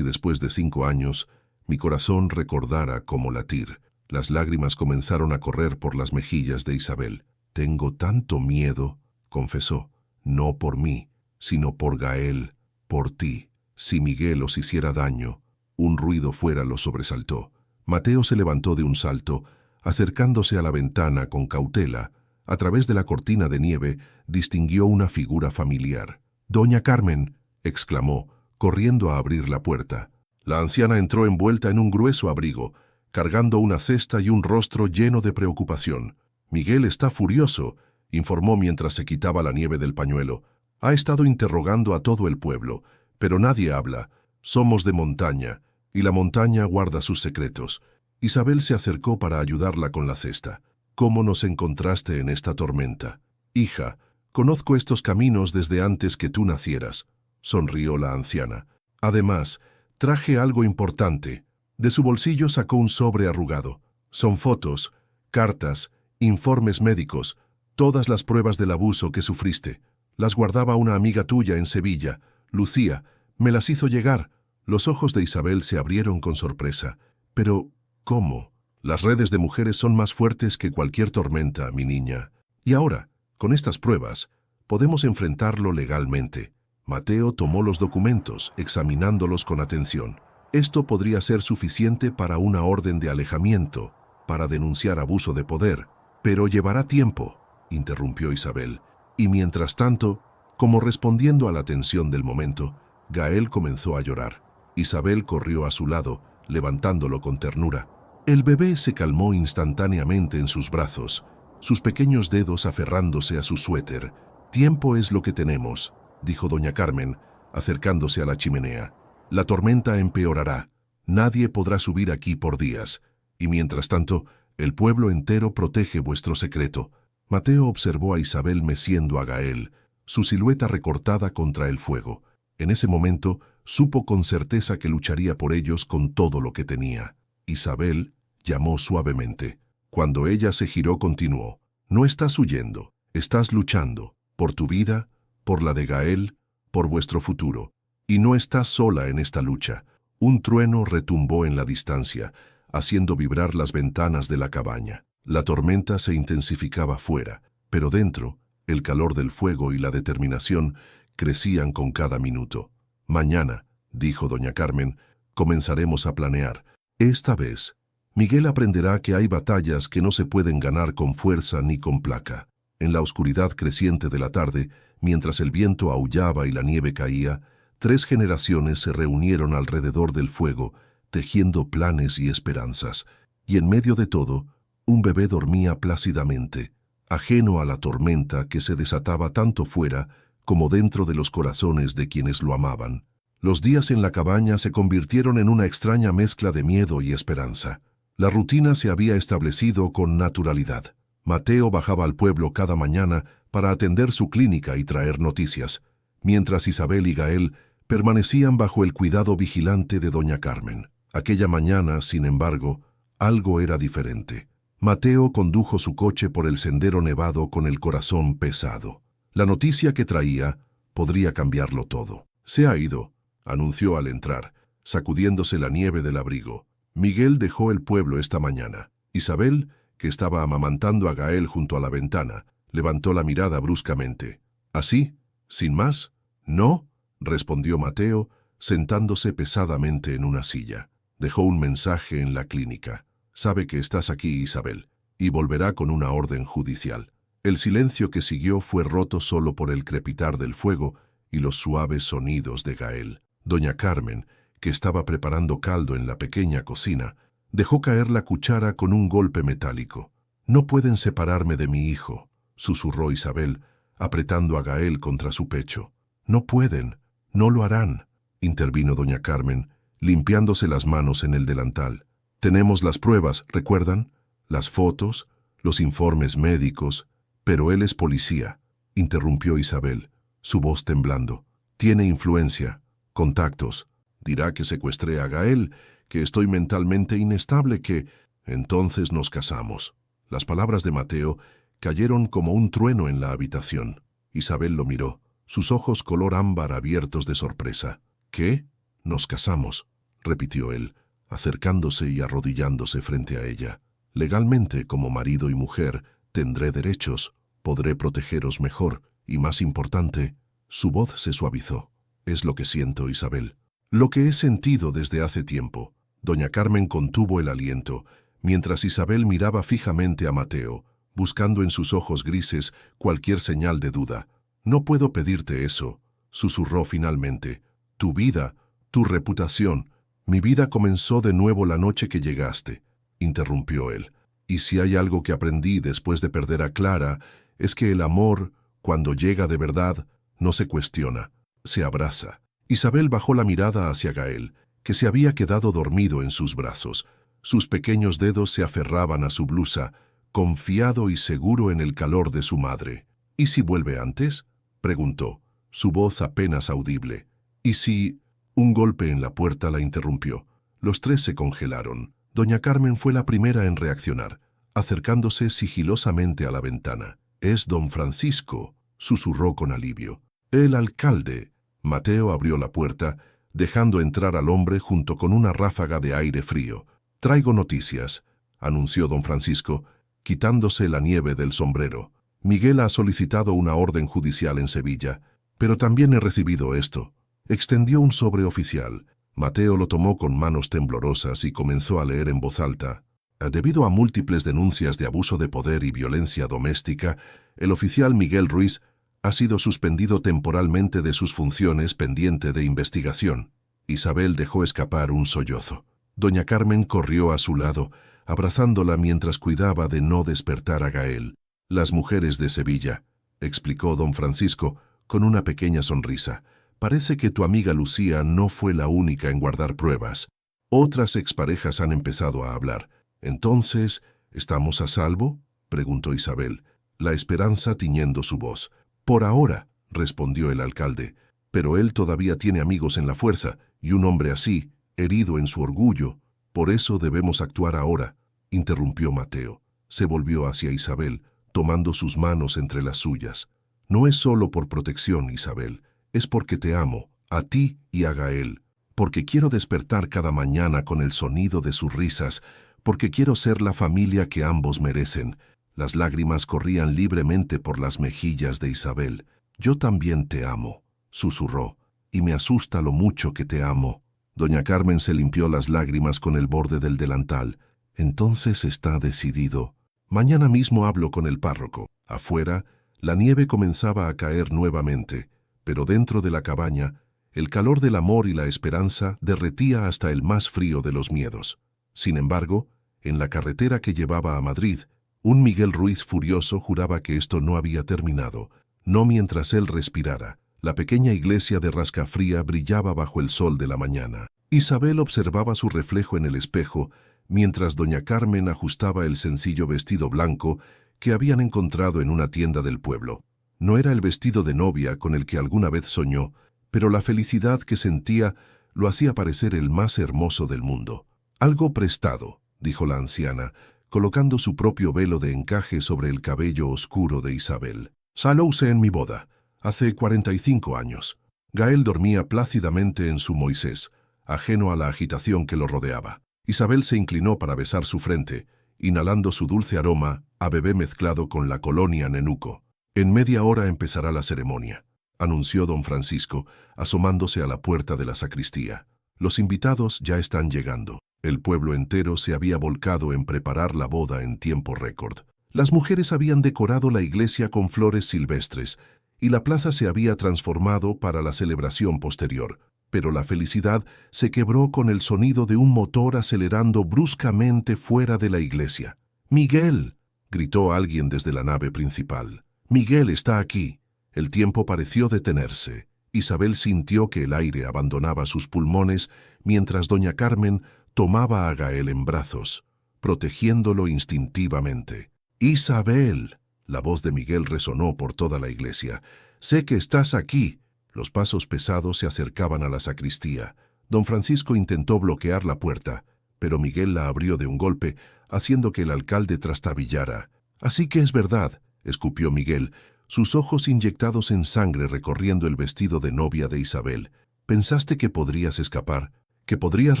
después de 5 años, mi corazón recordara cómo latir». Las lágrimas comenzaron a correr por las mejillas de Isabel. «Tengo tanto miedo», confesó, «no por mí, sino por Gael, por ti. Si Miguel os hiciera daño». Un ruido fuera lo sobresaltó. Mateo se levantó de un salto, acercándose a la ventana con cautela. A través de la cortina de nieve distinguió una figura familiar. «Doña Carmen», exclamó, corriendo a abrir la puerta. La anciana entró envuelta en un grueso abrigo, cargando una cesta y un rostro lleno de preocupación. «Miguel está furioso», informó mientras se quitaba la nieve del pañuelo. «Ha estado interrogando a todo el pueblo, pero nadie habla. Somos de montaña, y la montaña guarda sus secretos». Isabel se acercó para ayudarla con la cesta. «¿Cómo nos encontraste en esta tormenta?» «Hija, conozco estos caminos desde antes que tú nacieras», sonrió la anciana. «Además, traje algo importante». De su bolsillo sacó un sobre arrugado. «Son fotos, cartas, informes médicos, todas las pruebas del abuso que sufriste. Las guardaba una amiga tuya en Sevilla, Lucía. Me las hizo llegar». Los ojos de Isabel se abrieron con sorpresa. «Pero, ¿cómo? Las redes de mujeres son más fuertes que cualquier tormenta, mi niña. Y ahora, con estas pruebas, podemos enfrentarlo legalmente». Mateo tomó los documentos, examinándolos con atención. «Esto podría ser suficiente para una orden de alejamiento, para denunciar abuso de poder. Pero llevará tiempo», interrumpió Isabel. Y mientras tanto, como respondiendo a la tensión del momento, Gael comenzó a llorar. Isabel corrió a su lado, levantándolo con ternura. El bebé se calmó instantáneamente en sus brazos, sus pequeños dedos aferrándose a su suéter. «Tiempo es lo que tenemos», dijo doña Carmen, acercándose a la chimenea. «La tormenta empeorará. Nadie podrá subir aquí por días. Y mientras tanto, el pueblo entero protege vuestro secreto». Mateo observó a Isabel meciendo a Gael, su silueta recortada contra el fuego. En ese momento, supo con certeza que lucharía por ellos con todo lo que tenía. Isabel llamó suavemente. Cuando ella se giró, continuó. «No estás huyendo, estás luchando, por tu vida, por la de Gael, por vuestro futuro. Y no estás sola en esta lucha». Un trueno retumbó en la distancia, haciendo vibrar las ventanas de la cabaña. La tormenta se intensificaba fuera, pero dentro, el calor del fuego y la determinación crecían con cada minuto. «Mañana», dijo doña Carmen, «comenzaremos a planear. Esta vez, Miguel aprenderá que hay batallas que no se pueden ganar con fuerza ni con placa». En la oscuridad creciente de la tarde, mientras el viento aullaba y la nieve caía, 3 generaciones se reunieron alrededor del fuego, tejiendo planes y esperanzas. Y en medio de todo, un bebé dormía plácidamente, ajeno a la tormenta que se desataba tanto fuera como dentro de los corazones de quienes lo amaban. Los días en la cabaña se convirtieron en una extraña mezcla de miedo y esperanza. La rutina se había establecido con naturalidad. Mateo bajaba al pueblo cada mañana para atender su clínica y traer noticias, mientras Isabel y Gael permanecían bajo el cuidado vigilante de doña Carmen. Aquella mañana, sin embargo, algo era diferente. Mateo condujo su coche por el sendero nevado con el corazón pesado. La noticia que traía podría cambiarlo todo. «Se ha ido», anunció al entrar, sacudiéndose la nieve del abrigo. «Miguel dejó el pueblo esta mañana». Isabel, que estaba amamantando a Gael junto a la ventana, levantó la mirada bruscamente. «¿Así? ¿Sin más?» «No», respondió Mateo, sentándose pesadamente en una silla. «Dejó un mensaje en la clínica. Sabe que estás aquí, Isabel, y volverá con una orden judicial». El silencio que siguió fue roto solo por el crepitar del fuego y los suaves sonidos de Gael. Doña Carmen, que estaba preparando caldo en la pequeña cocina, dejó caer la cuchara con un golpe metálico. «No pueden separarme de mi hijo», susurró Isabel, apretando a Gael contra su pecho. «No pueden, no lo harán», intervino doña Carmen, limpiándose las manos en el delantal. «Tenemos las pruebas, ¿recuerdan? Las fotos, los informes médicos, pero él es policía», interrumpió Isabel, su voz temblando. «Tiene influencia, contactos. Dirá que secuestré a Gael, que estoy mentalmente inestable, que... Entonces nos casamos». Las palabras de Mateo cayeron como un trueno en la habitación. Isabel lo miró, sus ojos color ámbar abiertos de sorpresa. «¿Qué? Nos casamos», repitió él, acercándose y arrodillándose frente a ella. «Legalmente, como marido y mujer, tendré derechos, podré protegeros mejor, y más importante», su voz se suavizó. «Es lo que siento, Isabel. Lo que he sentido desde hace tiempo». Doña Carmen contuvo el aliento, mientras Isabel miraba fijamente a Mateo, buscando en sus ojos grises cualquier señal de duda. «No puedo pedirte eso», susurró finalmente. «Tu vida, tu reputación. Mi vida comenzó de nuevo la noche que llegaste», interrumpió él. «Y si hay algo que aprendí después de perder a Clara, es que el amor, cuando llega de verdad, no se cuestiona, se abraza». Isabel bajó la mirada hacia Gael, que se había quedado dormido en sus brazos. Sus pequeños dedos se aferraban a su blusa, confiado y seguro en el calor de su madre. «¿Y si vuelve antes?», preguntó, su voz apenas audible. «¿Y si...?» Un golpe en la puerta la interrumpió. Los tres se congelaron. Doña Carmen fue la primera en reaccionar, acercándose sigilosamente a la ventana. «Es don Francisco», susurró con alivio. «El alcalde». Mateo abrió la puerta, dejando entrar al hombre junto con una ráfaga de aire frío. «Traigo noticias», anunció don Francisco, quitándose la nieve del sombrero. «Miguel ha solicitado una orden judicial en Sevilla, pero también he recibido esto». Extendió un sobre oficial. Mateo lo tomó con manos temblorosas y comenzó a leer en voz alta. Debido a múltiples denuncias de abuso de poder y violencia doméstica, el oficial Miguel Ruiz ha sido suspendido temporalmente de sus funciones pendiente de investigación. Isabel dejó escapar un sollozo. Doña Carmen corrió a su lado, abrazándola mientras cuidaba de no despertar a Gael. «Las mujeres de Sevilla», explicó don Francisco con una pequeña sonrisa. «Parece que tu amiga Lucía no fue la única en guardar pruebas. Otras exparejas han empezado a hablar. Entonces, ¿estamos a salvo?», preguntó Isabel, la esperanza tiñendo su voz. «Por ahora», respondió el alcalde, «pero él todavía tiene amigos en la fuerza, y un hombre así, herido en su orgullo. Por eso debemos actuar ahora», interrumpió Mateo. Se volvió hacia Isabel, tomando sus manos entre las suyas. «No es solo por protección, Isabel, es porque te amo, a ti y a Gael, porque quiero despertar cada mañana con el sonido de sus risas, porque quiero ser la familia que ambos merecen». Las lágrimas corrían libremente por las mejillas de Isabel. «Yo también te amo», susurró, «y me asusta lo mucho que te amo». Doña Carmen se limpió las lágrimas con el borde del delantal. «Entonces está decidido. Mañana mismo hablo con el párroco». Afuera, la nieve comenzaba a caer nuevamente, pero dentro de la cabaña, el calor del amor y la esperanza derretía hasta el más frío de los miedos. Sin embargo, en la carretera que llevaba a Madrid, un Miguel Ruiz furioso juraba que esto no había terminado, no mientras él respirara. La pequeña iglesia de Rascafría brillaba bajo el sol de la mañana. Isabel observaba su reflejo en el espejo, mientras doña Carmen ajustaba el sencillo vestido blanco que habían encontrado en una tienda del pueblo. No era el vestido de novia con el que alguna vez soñó, pero la felicidad que sentía lo hacía parecer el más hermoso del mundo. «Algo prestado», dijo la anciana, colocando su propio velo de encaje sobre el cabello oscuro de Isabel. «Lo usé en mi boda, hace 45 años». Gael dormía plácidamente en su Moisés, ajeno a la agitación que lo rodeaba. Isabel se inclinó para besar su frente, inhalando su dulce aroma a bebé mezclado con la colonia Nenuco. «En media hora empezará la ceremonia», anunció don Francisco, asomándose a la puerta de la sacristía. «Los invitados ya están llegando». El pueblo entero se había volcado en preparar la boda en tiempo récord. Las mujeres habían decorado la iglesia con flores silvestres, y la plaza se había transformado para la celebración posterior. Pero la felicidad se quebró con el sonido de un motor acelerando bruscamente fuera de la iglesia. «¡Miguel!», gritó alguien desde la nave principal. «¡Miguel está aquí!». El tiempo pareció detenerse. Isabel sintió que el aire abandonaba sus pulmones mientras doña Carmen tomaba a Gael en brazos, protegiéndolo instintivamente. «¡Isabel!». La voz de Miguel resonó por toda la iglesia. «Sé que estás aquí». Los pasos pesados se acercaban a la sacristía. Don Francisco intentó bloquear la puerta, pero Miguel la abrió de un golpe, haciendo que el alcalde trastabillara. «Así que es verdad», escupió Miguel, sus ojos inyectados en sangre recorriendo el vestido de novia de Isabel. «¿Pensaste que podrías escapar? ¿Que podrías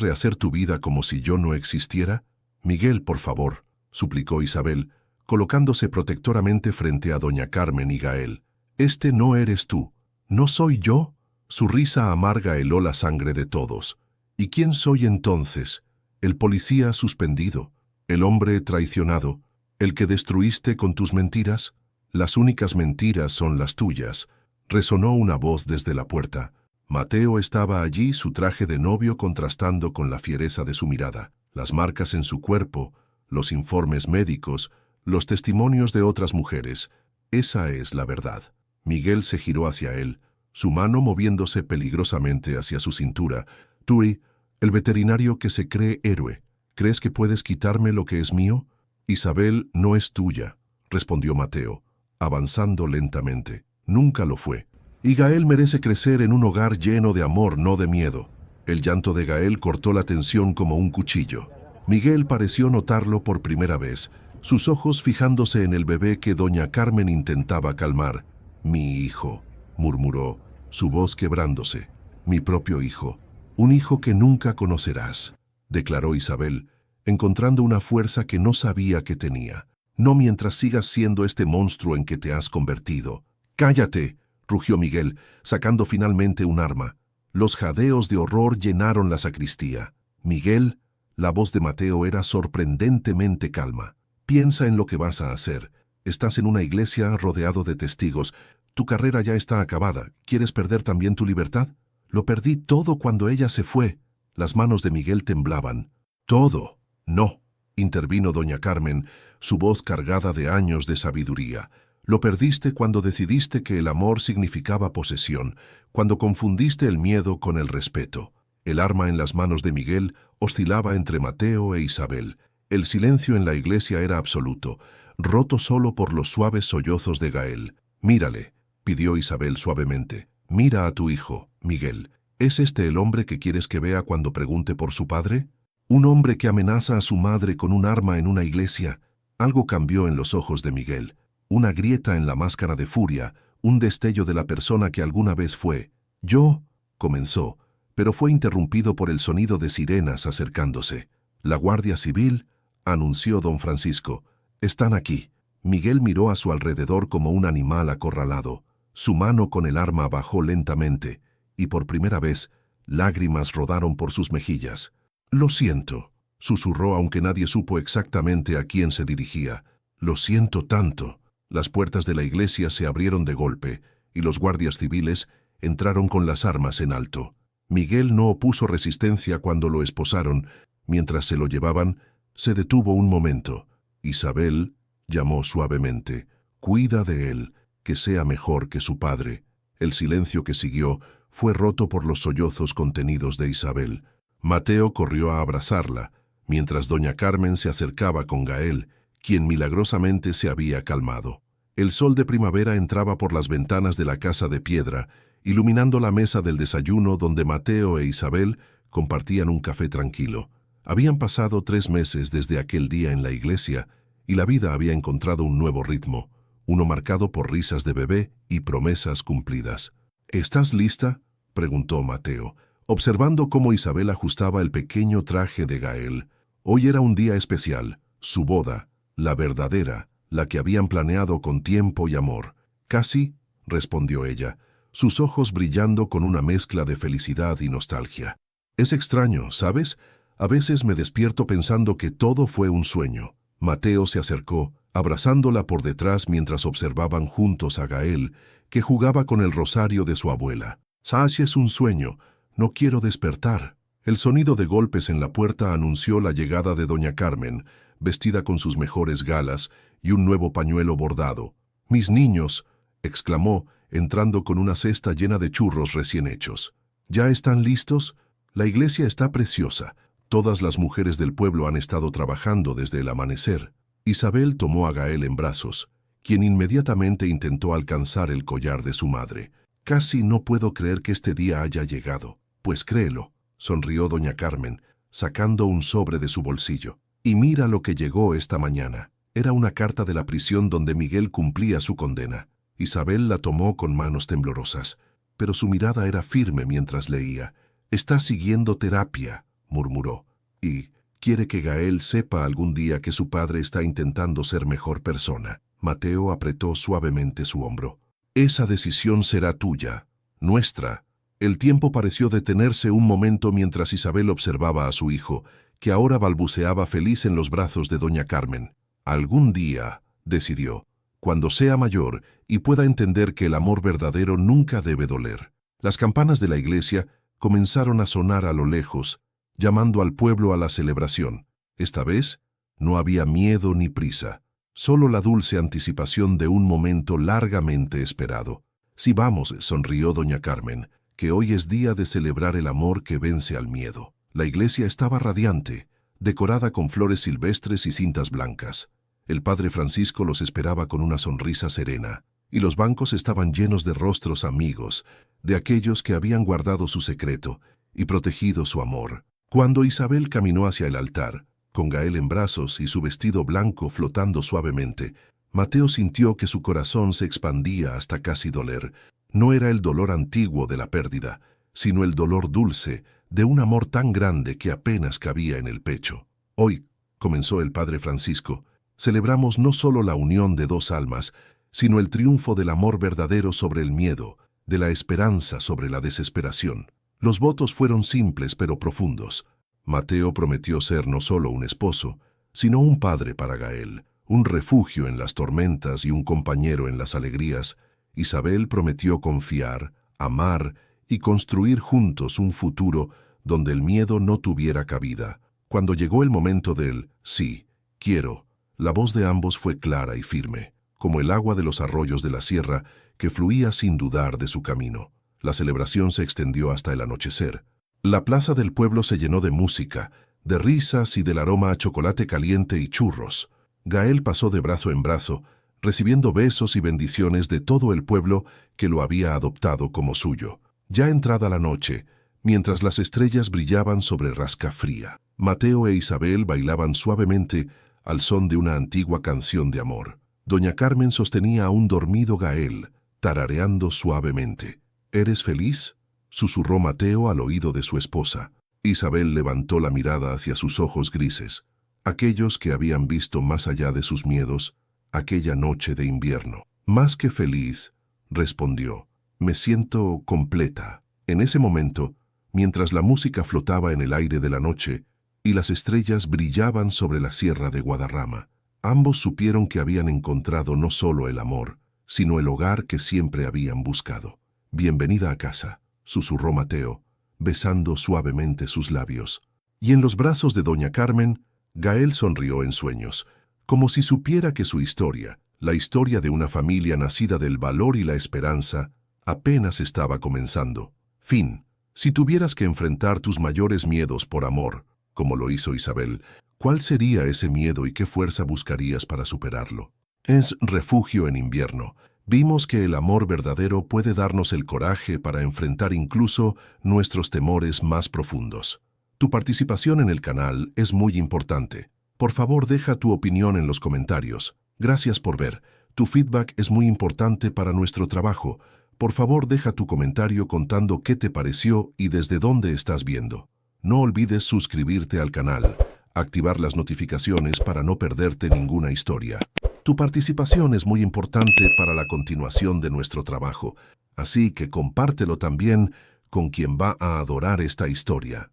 rehacer tu vida como si yo no existiera?» «Miguel, por favor», suplicó Isabel, colocándose protectoramente frente a doña Carmen y Gael. «Este no eres tú. ¿No soy yo?». Su risa amarga heló la sangre de todos. «¿Y quién soy entonces? ¿El policía suspendido? ¿El hombre traicionado? ¿El que destruiste con tus mentiras?». «Las únicas mentiras son las tuyas», resonó una voz desde la puerta. Mateo estaba allí, su traje de novio contrastando con la fiereza de su mirada. Las marcas en su cuerpo, los informes médicos, los testimonios de otras mujeres. Esa es la verdad. Miguel se giró hacia él, su mano moviéndose peligrosamente hacia su cintura. «Turi, el veterinario que se cree héroe, ¿crees que puedes quitarme lo que es mío?». «Isabel no es tuya», respondió Mateo, avanzando lentamente. «Nunca lo fue. Y Gael merece crecer en un hogar lleno de amor, no de miedo». El llanto de Gael cortó la tensión como un cuchillo. Miguel pareció notarlo por primera vez, sus ojos fijándose en el bebé que doña Carmen intentaba calmar. «Mi hijo», murmuró, su voz quebrándose. «Mi propio hijo. Un hijo que nunca conocerás», declaró Isabel, encontrando una fuerza que no sabía que tenía. «No mientras sigas siendo este monstruo en que te has convertido». «¡Cállate!», rugió Miguel, sacando finalmente un arma. Los jadeos de horror llenaron la sacristía. «Miguel», la voz de Mateo era sorprendentemente calma. «Piensa en lo que vas a hacer. Estás en una iglesia rodeado de testigos. Tu carrera ya está acabada. ¿Quieres perder también tu libertad?». «Lo perdí todo cuando ella se fue». Las manos de Miguel temblaban. «¿Todo?». «No», intervino doña Carmen, su voz cargada de años de sabiduría. «Lo perdiste cuando decidiste que el amor significaba posesión, cuando confundiste el miedo con el respeto». El arma en las manos de Miguel oscilaba entre Mateo e Isabel. El silencio en la iglesia era absoluto, roto solo por los suaves sollozos de Gael. «Mírale», pidió Isabel suavemente. «Mira a tu hijo, Miguel. ¿Es este el hombre que quieres que vea cuando pregunte por su padre? Un hombre que amenaza a su madre con un arma en una iglesia». Algo cambió en los ojos de Miguel. Una grieta en la máscara de furia, un destello de la persona que alguna vez fue. «Yo», comenzó, pero fue interrumpido por el sonido de sirenas acercándose. «La Guardia Civil», anunció don Francisco. «Están aquí». Miguel miró a su alrededor como un animal acorralado. Su mano con el arma bajó lentamente, y por primera vez, lágrimas rodaron por sus mejillas. «Lo siento», susurró aunque nadie supo exactamente a quién se dirigía. «Lo siento tanto». Las puertas de la iglesia se abrieron de golpe, y los guardias civiles entraron con las armas en alto. Miguel no opuso resistencia cuando lo esposaron. Mientras se lo llevaban, se detuvo un momento. «Isabel», llamó suavemente, «cuida de él, que sea mejor que su padre». El silencio que siguió fue roto por los sollozos contenidos de Isabel. Mateo corrió a abrazarla, mientras doña Carmen se acercaba con Gael, quien milagrosamente se había calmado. El sol de primavera entraba por las ventanas de la casa de piedra, iluminando la mesa del desayuno donde Mateo e Isabel compartían un café tranquilo. Habían pasado 3 meses desde aquel día en la iglesia, y la vida había encontrado un nuevo ritmo, uno marcado por risas de bebé y promesas cumplidas. «¿Estás lista?», preguntó Mateo, observando cómo Isabel ajustaba el pequeño traje de Gael. Hoy era un día especial, su boda, la verdadera, la que habían planeado con tiempo y amor. «Casi», respondió ella, sus ojos brillando con una mezcla de felicidad y nostalgia. «Es extraño, ¿sabes? A veces me despierto pensando que todo fue un sueño». Mateo se acercó, abrazándola por detrás mientras observaban juntos a Gael, que jugaba con el rosario de su abuela. «Sashi es un sueño, no quiero despertar». El sonido de golpes en la puerta anunció la llegada de doña Carmen, vestida con sus mejores galas y un nuevo pañuelo bordado. «Mis niños», exclamó, entrando con una cesta llena de churros recién hechos. «¿Ya están listos? La iglesia está preciosa. Todas las mujeres del pueblo han estado trabajando desde el amanecer». Isabel tomó a Gael en brazos, quien inmediatamente intentó alcanzar el collar de su madre. «Casi no puedo creer que este día haya llegado». «Pues créelo», sonrió doña Carmen, sacando un sobre de su bolsillo. «Y mira lo que llegó esta mañana». Era una carta de la prisión donde Miguel cumplía su condena. Isabel la tomó con manos temblorosas, pero su mirada era firme mientras leía. «Está siguiendo terapia», murmuró, «y quiere que Gael sepa algún día que su padre está intentando ser mejor persona». Mateo apretó suavemente su hombro. «Esa decisión será tuya, nuestra». El tiempo pareció detenerse un momento mientras Isabel observaba a su hijo, que ahora balbuceaba feliz en los brazos de doña Carmen. «Algún día», decidió, «cuando sea mayor y pueda entender que el amor verdadero nunca debe doler». Las campanas de la iglesia comenzaron a sonar a lo lejos, llamando al pueblo a la celebración. Esta vez no había miedo ni prisa, solo la dulce anticipación de un momento largamente esperado. «Sí, vamos», sonrió doña Carmen, «que hoy es día de celebrar el amor que vence al miedo». La iglesia estaba radiante, decorada con flores silvestres y cintas blancas. El padre Francisco los esperaba con una sonrisa serena, y los bancos estaban llenos de rostros amigos, de aquellos que habían guardado su secreto y protegido su amor. Cuando Isabel caminó hacia el altar, con Gael en brazos y su vestido blanco flotando suavemente, Mateo sintió que su corazón se expandía hasta casi doler. No era el dolor antiguo de la pérdida, sino el dolor dulce de un amor tan grande que apenas cabía en el pecho. «Hoy», comenzó el padre Francisco, «celebramos no solo la unión de dos almas, sino el triunfo del amor verdadero sobre el miedo, de la esperanza sobre la desesperación». Los votos fueron simples pero profundos. Mateo prometió ser no solo un esposo, sino un padre para Gael, un refugio en las tormentas y un compañero en las alegrías. Isabel prometió confiar, amar y construir juntos un futuro donde el miedo no tuviera cabida. Cuando llegó el momento del «sí, quiero», la voz de ambos fue clara y firme, como el agua de los arroyos de la sierra que fluía sin dudar de su camino. La celebración se extendió hasta el anochecer. La plaza del pueblo se llenó de música, de risas y del aroma a chocolate caliente y churros. Gael pasó de brazo en brazo, recibiendo besos y bendiciones de todo el pueblo que lo había adoptado como suyo. Ya entrada la noche, mientras las estrellas brillaban sobre Rascafría, Mateo e Isabel bailaban suavemente al son de una antigua canción de amor. Doña Carmen sostenía a un dormido Gael, tarareando suavemente. «¿Eres feliz?», susurró Mateo al oído de su esposa. Isabel levantó la mirada hacia sus ojos grises, aquellos que habían visto más allá de sus miedos aquella noche de invierno. «Más que feliz», respondió, «me siento completa». En ese momento, mientras la música flotaba en el aire de la noche y las estrellas brillaban sobre la sierra de Guadarrama, ambos supieron que habían encontrado no solo el amor, sino el hogar que siempre habían buscado. «Bienvenida a casa», susurró Mateo, besando suavemente sus labios. Y en los brazos de doña Carmen, Gael sonrió en sueños, como si supiera que su historia, la historia de una familia nacida del valor y la esperanza, apenas estaba comenzando. Fin. Si tuvieras que enfrentar tus mayores miedos por amor, como lo hizo Isabel, ¿cuál sería ese miedo y qué fuerza buscarías para superarlo? Es refugio en invierno. Vimos que el amor verdadero puede darnos el coraje para enfrentar incluso nuestros temores más profundos. Tu participación en el canal es muy importante. Por favor, deja tu opinión en los comentarios. Gracias por ver. Tu feedback es muy importante para nuestro trabajo. Por favor, deja tu comentario contando qué te pareció y desde dónde estás viendo. No olvides suscribirte al canal, activar las notificaciones para no perderte ninguna historia. Tu participación es muy importante para la continuación de nuestro trabajo, así que compártelo también con quien va a adorar esta historia.